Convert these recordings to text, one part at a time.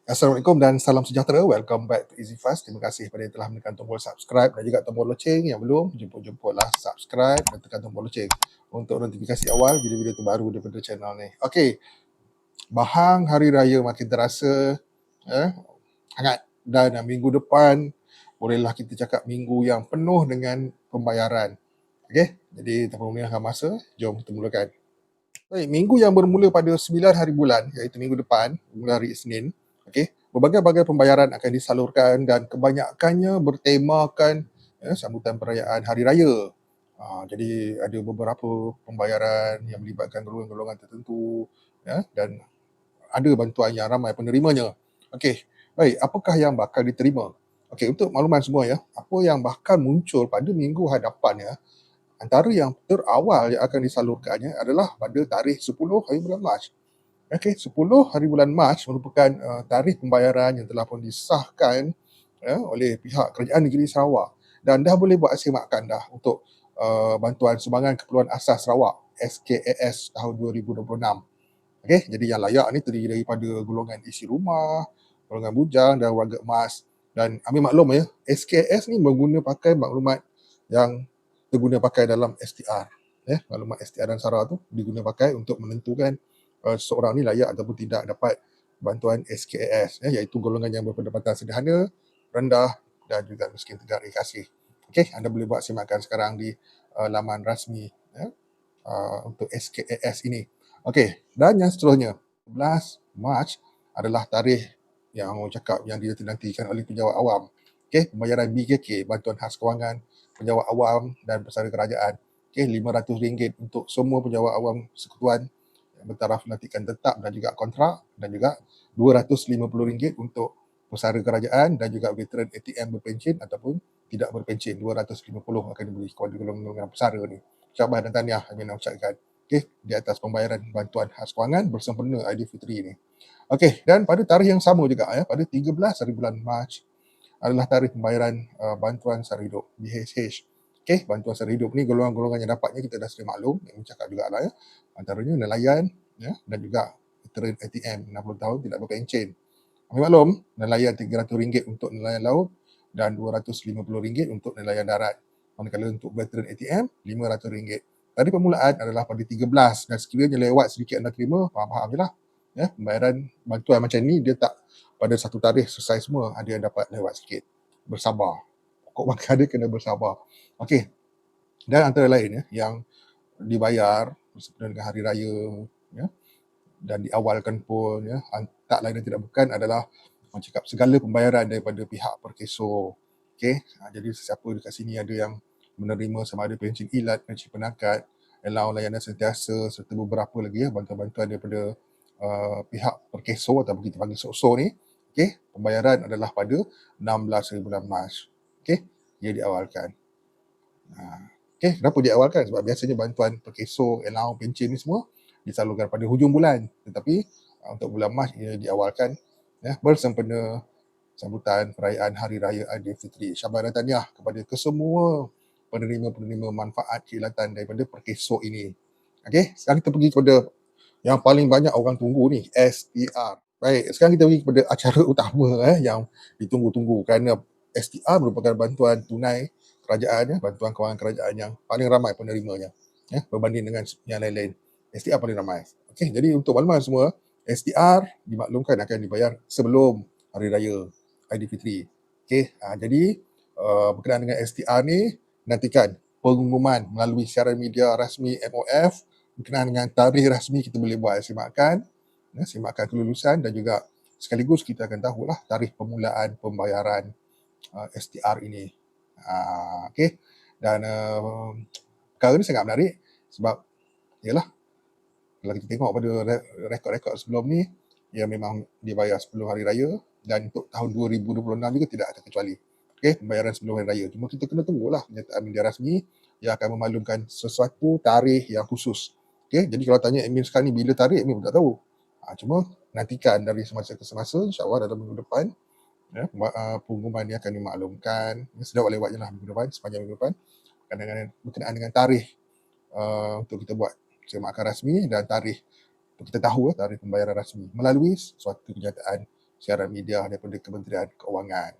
Assalamualaikum dan salam sejahtera. Welcome back to Easy Fast. Terima kasih kepada yang telah menekan tombol subscribe dan juga tombol loceng. Yang belum, jemput-jemputlah subscribe dan tekan tombol loceng untuk notifikasi awal video-video terbaru daripada channel ni. Okey, bahang hari raya makin terasa hangat, dan minggu depan bolehlah kita cakap minggu yang penuh dengan pembayaran. Okey, jadi tanpa membuangkan masa, jom kita mulakan. Baik, minggu yang bermula pada 9 hari bulan, iaitu minggu depan, mula hari Isnin, okey, berbagai-bagai pembayaran akan disalurkan dan kebanyakannya bertemakan sambutan perayaan hari raya. Jadi ada beberapa pembayaran yang melibatkan golongan-golongan tertentu, dan ada bantuan yang ramai penerimanya. Okey, baik, apakah yang bakal diterima? Okey, untuk makluman semua apa yang bakal muncul pada minggu hadapan antara yang terawal yang akan disalurkannya adalah pada tarikh 10 hari bulan Mac. Okey, 10 hari bulan Mac merupakan tarikh pembayaran yang telah pun disahkan oleh pihak Kerajaan Negeri Sarawak, dan dah boleh buat semakkan dah untuk bantuan sumbangan keperluan asas Sarawak SKAS tahun 2026. Okey, jadi yang layak ni terdiri daripada golongan isi rumah, golongan bujang dan warga emas. Dan ambil maklum SKAS ni pakai maklumat yang terguna pakai dalam STR. Maklumat STR dan SARA tu diguna pakai untuk menentukan seorang ni layak ataupun tidak dapat bantuan SKAS, iaitu golongan yang berpendapatan sederhana, rendah dan juga miskin tegak kasih. Okey, anda boleh buat semakkan sekarang di laman rasmi untuk SKAS ini. Okey, dan yang seterusnya, 11 Mac adalah tarikh yang orang cakap yang dinantikan oleh penjawat awam. Okey, pembayaran BKK, bantuan khas kewangan, penjawat awam dan pesara kerajaan. Okey, RM500 untuk semua penjawat awam sekutuan yang bertaraf lantikan tetap dan juga kontrak, dan juga RM250 untuk pesara kerajaan dan juga veteran ATM berpencen ataupun tidak berpencen. 250 akan diberi kepada golongan pesara ni. Syabas dan tahniah kami nak ucapkan di atas pembayaran bantuan khas kewangan bersempena Aidilfitri ni. Okey, dan pada tarikh yang sama juga pada 13 hari bulan Mac adalah tarikh pembayaran bantuan sara hidup BHH. Okey, bantuan sara hidup ni golongan-golongan yang dapatnya kita dah sedia maklum, yang cakap jugalah antaranya nelayan dan juga veteran ATM 60 tahun tidak berpencen. Ambil maklum, nelayan RM300 untuk nelayan laut dan RM250 untuk nelayan darat. Manakala untuk veteran ATM RM500. Tarikh permulaan adalah pada 13, dan sekiranya lewat sedikit anda terima, faham-faham je lah. Pembayaran bantuan macam ni dia tak pada satu tarikh selesai semua, ada yang dapat lewat sikit. Bersabar. Pokok bakal dia kena bersabar. Okey. Dan antara lain yang dibayar bersempena dengan hari raya dan diawalkan pun tak lain dan tidak bukan adalah orang cakap segala pembayaran daripada pihak perkeso. Okey, jadi sesiapa dekat sini ada yang menerima sama ada pencen ilat, pencen penakat, allowance layanan sentiasa serta beberapa lagi bantuan-bantuan daripada pihak perkeso ataupun kita panggil SOSO ni. Okey, pembayaran adalah pada 16 hari bulan Mac. Okey, ia diawalkan. Okey, kenapa diawalkan? Sebab biasanya bantuan perkeso, allowance, pencen ni semua disalurkan pada hujung bulan, tetapi untuk bulan Mac ia diawalkan bersempena sambutan perayaan Hari Raya Aidilfitri. Syabas dan tahniah kepada kesemua penerima-penerima manfaat kilatan daripada perkeso ini. Okey, sekarang kita pergi kepada yang paling banyak orang tunggu ni, STR. Baik, sekarang kita pergi kepada acara utama yang ditunggu-tunggu, kerana STR merupakan bantuan tunai kerajaan, bantuan kewangan kerajaan yang paling ramai penerimanya berbanding dengan yang lain-lain. STR paling ramai. Okey, jadi untuk makluman semua, STR dimaklumkan akan dibayar sebelum Hari Raya Aidilfitri. Okey, jadi berkenaan dengan STR ni, nantikan pengumuman melalui siaran media rasmi MOF berkenaan dengan tarikh rasmi. Kita boleh buat semakkan kelulusan, dan juga sekaligus kita akan tahulah tarikh permulaan pembayaran STR ini. Okey, dan perkara ni sangat menarik sebab ialah kalau kita tengok pada rekod-rekod sebelum ni, ia memang dibayar sebelum Hari Raya, dan untuk tahun 2026 juga tidak terkecuali. Okey, pembayaran sebelum Hari Raya. Cuma kita kena tunggulah kenyataan media rasmi yang akan memaklumkan sesuatu tarikh yang khusus. Okey, jadi kalau tanya admin sekarang ni bila tarikh, admin pun tak tahu. Cuma nantikan dari semasa ke semasa, insya-Allah dalam minggu depan pengumuman ni akan dimaklumkan. Sedap lewat je lah minggu depan, sepanjang minggu depan, berkenaan dengan tarikh untuk kita buat semakkan rasmi dan tarikh untuk kita tahu tarikh pembayaran rasmi melalui suatu kenyataan siaran media daripada Kementerian Kewangan.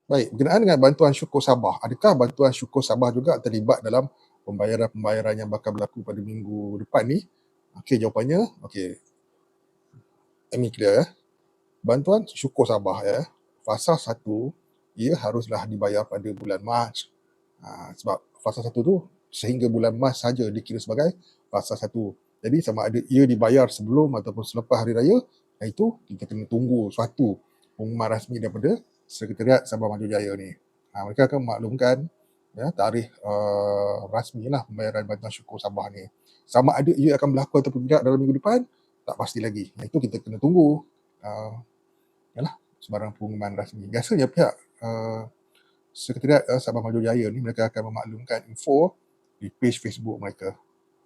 Baik, berkenaan dengan bantuan syukur Sabah, adakah bantuan syukur Sabah juga terlibat dalam pembayaran-pembayaran yang bakal berlaku pada minggu depan ni? Okey, jawapannya, okey, ini clear ya. Bantuan syukur Sabah ya, fasa 1, ia haruslah dibayar pada bulan Mac. Sebab fasa 1 tu sehingga bulan Mac saja dikira sebagai fasa 1. Jadi sama ada ia dibayar sebelum ataupun selepas hari raya, itu kita kena tunggu suatu pengumuman rasmi daripada Sekretariat Sabah Maju Jaya ni. Mereka akan maklumkan ya, tarikh rasmi lah pembayaran bantuan syukur Sabah ni. Sama ada ia akan berlaku ataupun tidak dalam minggu depan, tak pasti lagi. Itu kita kena tunggu sebarang pengumuman rasmi. Biasanya pihak Sekretariat Sabah Maju Jaya ni mereka akan memaklumkan info di page Facebook mereka.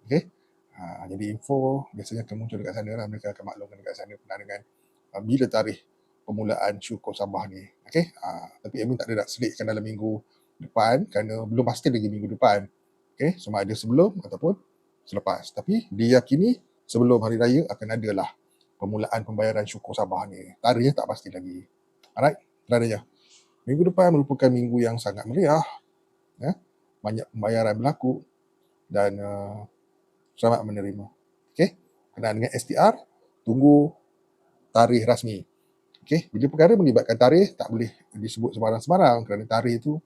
Okey. Jadi info biasanya akan muncul dekat sana lah, mereka akan maklumkan dekat sana berkenaan dengan bila tarikh permulaan syukur Sabah ni. Okey. Tapi Amin tak ada nak selitkan dalam minggu depan kerana belum pasti lagi minggu depan. Okey, sama ada sebelum ataupun selepas. Tapi diyakini sebelum hari raya akan adalah permulaan pembayaran syukur Sabah ni. Tarikhnya tak pasti lagi. Alright, tadanya. Minggu depan merupakan minggu yang sangat meriah. Ya. Banyak pembayaran berlaku dan selamat menerima. Okey, kenaan dengan STR, tunggu tarikh rasmi. Okey, bila perkara melibatkan tarikh, tak boleh disebut sembarang-sembarang kerana tarikh itu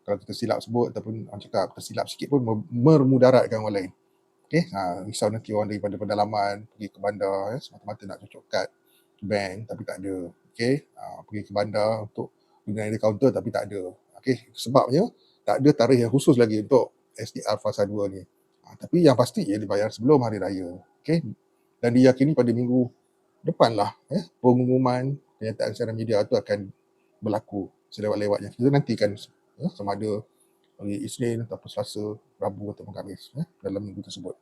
kalau kita silap sebut ataupun orang cakap tersilap sikit pun memudaratkan orang lain. Okey, risau nanti orang daripada pedalaman pergi ke bandar ya, semata-mata nak cucuk kad bank tapi tak ada. Okey, pergi ke bandar untuk guna kaunter tapi tak ada. Okey, sebabnya tak ada tarikh yang khusus lagi untuk STR fasa 2 ni. Tapi yang pasti ia dibayar sebelum hari raya. Okey, dan diyakini pada minggu depan lah pengumuman kenyataan secara media tu akan berlaku selewat-lewatnya. Kita nantikan sama ada hari Isnin ataupun Selasa, Rabu ataupun Khamis dalam minggu tersebut.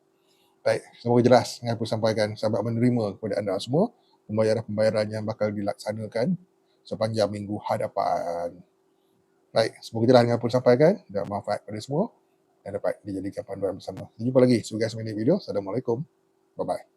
Baik, semoga jelas yang aku sampaikan sahabat menerima kepada anda semua pembayaran-pembayaran yang bakal dilaksanakan sepanjang minggu hadapan. Baik, semoga jelas yang aku sampaikan dan manfaat kepada semua dan dapat dijadikan panduan bersama. Jumpa lagi sebagai video. Assalamualaikum. Bye-bye.